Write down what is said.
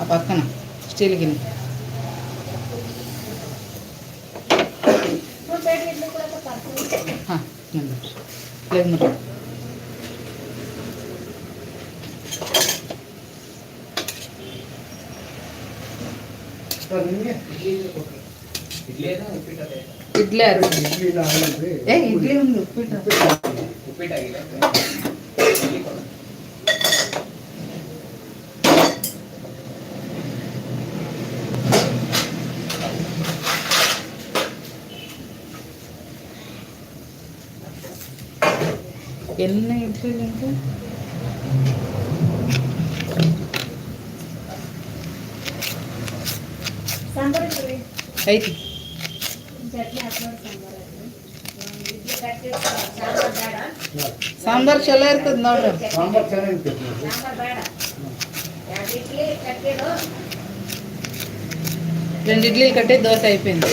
ఆ పక్కన స్టీల్ గిన్నె లేదు మరి ಇಡ್ಲಿ ಏ ಇಡ್ಲಿ ಒಂದು ಉಪ್ಪಿಟ್ಟು ఎన్ని ఇడ్లీలు ఇంకా ಐತಿ ಸಾಂಬಾರ್ ಚಲೋ ಇರ್ತದೆ ನೋಡ್ರಿ. ಸಾಂಬಾರ್ ಚೆನ್ನಾಗಿರ್ತದೆ. 2 ಇಡ್ಲಿ ಕಟ್ಟಿ ದೋಸೆ అయిపోయింది.